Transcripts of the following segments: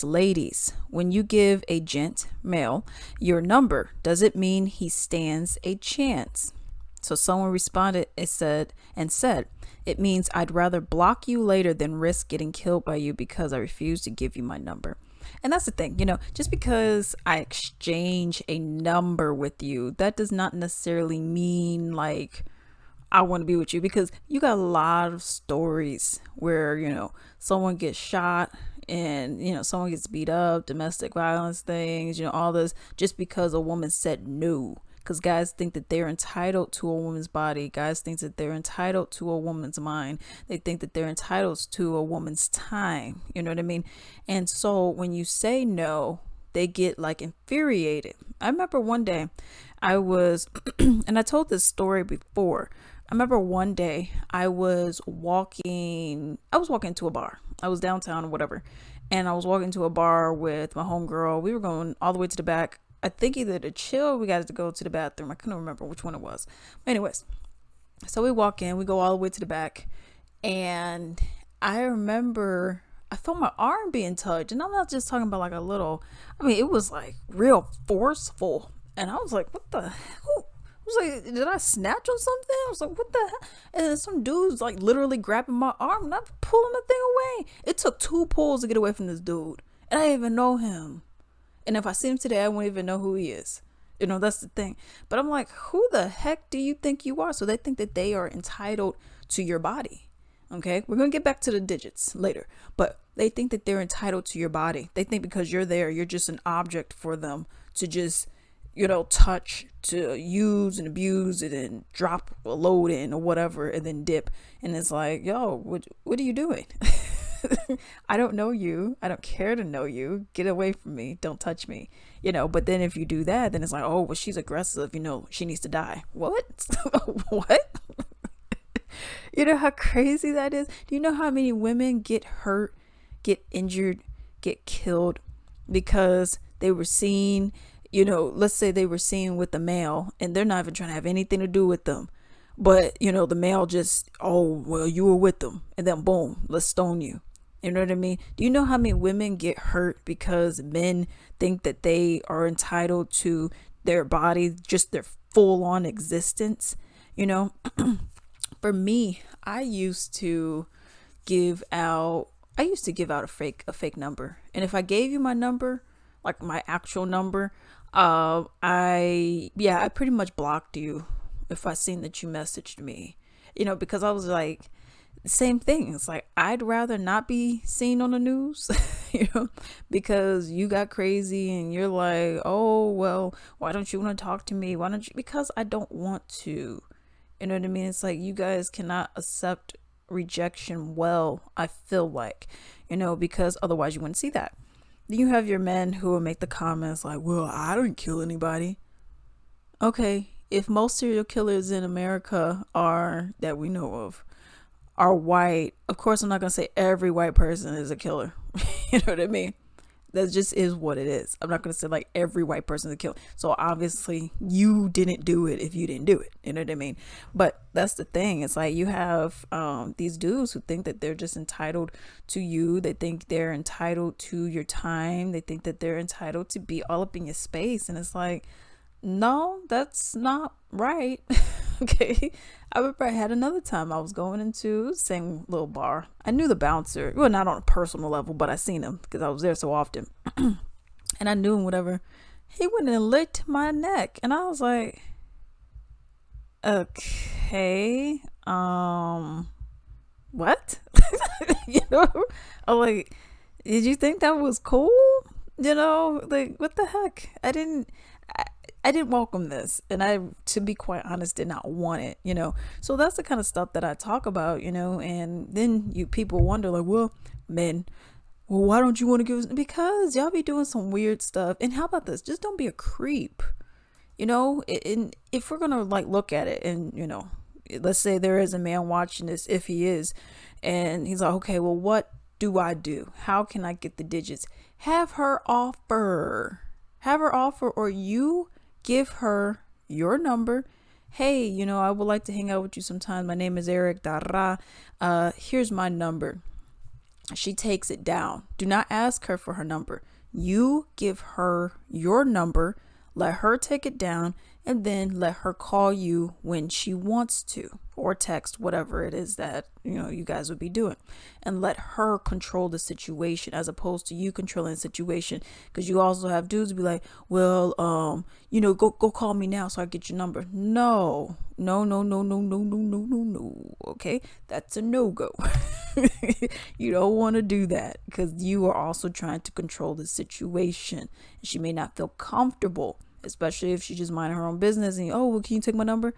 Ladies, when you give a gent, male, your number, does it mean he stands a chance? So someone responded and said, it means I'd rather block you later than risk getting killed by you because I refuse to give you my number. And that's the thing, just because I exchange a number with you, that does not necessarily mean like I want to be with you, because you got a lot of stories where, someone gets shot and, someone gets beat up, domestic violence things, all this just because a woman said no. Because guys think that they're entitled to a woman's body. Guys think that they're entitled to a woman's mind. They think that they're entitled to a woman's time. You know what I mean? And so when you say no, they get like infuriated. I remember one day I was, and I told this story before. I remember one day I was walking to a bar. I was downtown or whatever. And I was walking to a bar with my homegirl. We were going all the way to the back. I think either to chill, we got to go to the bathroom. I couldn't remember which one it was. But anyways, so we walk in, we go all the way to the back. And I remember I felt my arm being touched. And I'm not just talking about like a little, it was like real forceful. And I was like, what the hell? I was like, did I snatch on something? I was like, what the hell? And then some dude's like literally grabbing my arm and I'm pulling the thing away. It took 2 pulls to get away from this dude. And I didn't even know him. And if I see him today, I won't even know who he is. That's the thing. But I'm like, who the heck do you think you are? So they think that they are entitled to your body. Okay, we're going to get back to the digits later. But they think that they're entitled to your body. They think because you're there, you're just an object for them to just touch, to use and abuse it and drop a load in or whatever and then dip. And it's like, yo, what are you doing? I don't know you. I don't care to know you. Get away from me. Don't touch me. But then if you do that, then it's like, oh, well, she's aggressive. She needs to die. What? What? You know how crazy that is? Do you know how many women get hurt, get injured, get killed because they were seen, let's say they were seen with the male and they're not even trying to have anything to do with them. But, the male just, oh, well, you were with them. And then boom, let's stone you. You know what I mean? Do you know how many women get hurt because men think that they are entitled to their body, just their full on existence? For me, I used to give out a fake number. And if I gave you my number, like my actual number, I pretty much blocked you if I seen that you messaged me, because I was like, same thing. It's like, I'd rather not be seen on the news, because you got crazy and you're like, oh, well, why don't you want to talk to me? Why don't you? Because I don't want to, you know what I mean? It's like, you guys cannot accept rejection. Well, I feel like, because otherwise you wouldn't see that. Then you have your men who will make the comments like, well, I didn't kill anybody. Okay. If most serial killers in America that we know of, are white, of course I'm not going to say every white person is a killer. You know what I mean? That just is what it is. I'm not going to say like every white person is a killer. So obviously you didn't do it if you didn't do it. You know what I mean? But that's the thing. It's like you have these dudes who think that they're just entitled to you. They think they're entitled to your time. They think that they're entitled to be all up in your space. And it's like, no, that's not right. Okay. I remember I had another time I was going into the same little bar. I knew the bouncer. Well, not on a personal level, but I seen him because I was there so often. And I knew him, whatever. He went and licked my neck. And I was like, okay. What? I'm like, did you think that was cool? Like, what the heck? I didn't welcome this, and I, to be quite honest, did not want it, So that's the kind of stuff that I talk about, and then people wonder like, well, men, well, why don't you want to give us? Because y'all be doing some weird stuff. And how about this? Just don't be a creep, and if we're going to like look at it and, let's say there is a man watching this, if he is, and he's like, okay, well, what do I do? How can I get the digits? Have her offer, or you give her your number. Hey, I would like to hang out with you sometime. My name is Eric. Here's my number. she takes it down. Do not ask her for her number. You give her your number, let her take it down, and then let her call you when she wants to, or text, whatever it is that you guys would be doing, and let her control the situation as opposed to you controlling the situation. Because you also have dudes be like, well, go call me now so I get your number. No. Okay, that's a no-go. You don't want to do that because you are also trying to control the situation. She may not feel comfortable, especially if she just minding her own business and well, can you take my number?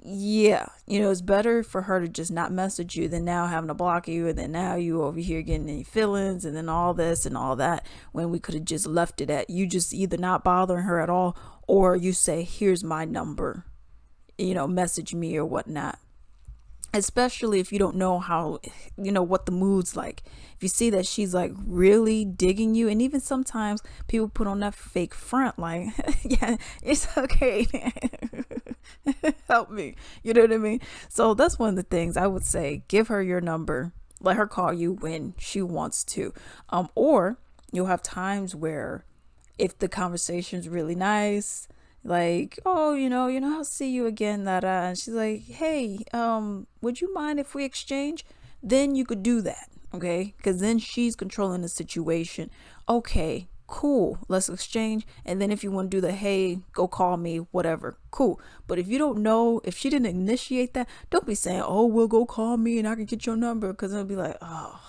Yeah, it's better for her to just not message you than now having to block you, and then now you over here getting any feelings and then all this and all that, when we could have just left it at you just either not bothering her at all, or you say, here's my number, message me or whatnot. Especially if you don't know how, what the mood's like. If you see that she's like really digging you, and even sometimes people put on that fake front, like, yeah, it's okay. Help me. You know what I mean? So that's one of the things I would say. Give her your number. Let her call you when she wants to. Or you'll have times where if the conversation's really nice, like, I'll see you again, and she's like, hey, would you mind if we exchange? Then you could do that, okay? Because then she's controlling the situation. Okay, cool, let's exchange. And then if you want to do the, hey, go call me, whatever, cool. But if you don't know, if she didn't initiate that, don't be saying, oh, well, go call me and I can get your number, because it'll be like, oh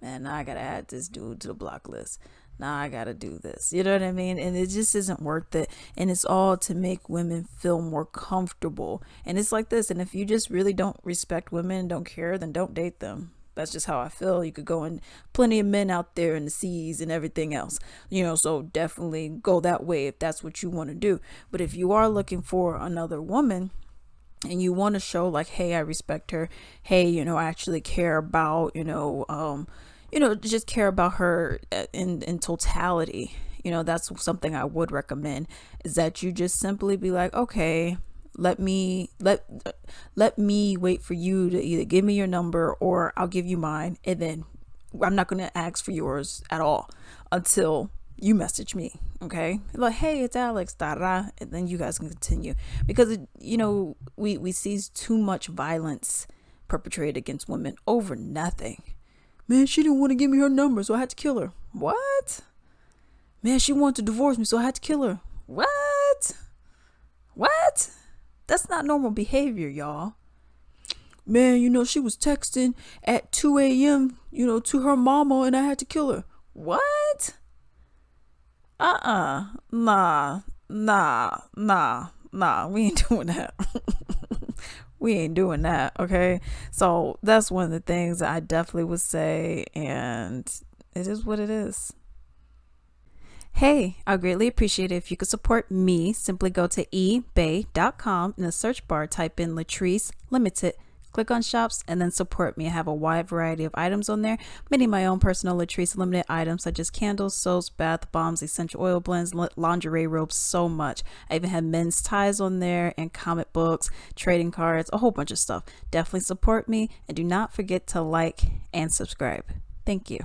man, now I gotta add this dude to the block list. Now I gotta do this. You know what I mean? And it just isn't worth it. And it's all to make women feel more comfortable. And it's like this. And if you just really don't respect women and don't care, then don't date them. That's just how I feel. You could go in plenty of men out there in the seas and everything else, so definitely go that way if that's what you want to do. But if you are looking for another woman and you want to show like, hey, I respect her. Hey, I actually care about, just care about her in totality. That's something I would recommend, is that you just simply be like, okay, let me wait for you to either give me your number or I'll give you mine, and then I'm not going to ask for yours at all until you message me. Okay, like, hey, it's Alex, and then you guys can continue, because we see too much violence perpetrated against women over nothing. Man, she didn't want to give me her number, so I had to kill her. What? Man, she wanted to divorce me, so I had to kill her. What? That's not normal behavior, y'all. Man, she was texting at 2 a.m., to her mama, and I had to kill her. What? Nah, we ain't doing that. We ain't doing that, okay? So that's one of the things that I definitely would say, and it is what it is. Hey, I greatly appreciate it if you could support me. Simply go to ebay.com. In the search bar, type in Latrice Limited. Click on shops and then support me. I have a wide variety of items on there, many of my own personal Latrice Limited items such as candles, soaps, bath bombs, essential oil blends, lingerie robes, so much. I even have men's ties on there and comic books, trading cards, a whole bunch of stuff. Definitely support me, and do not forget to like and subscribe. Thank you.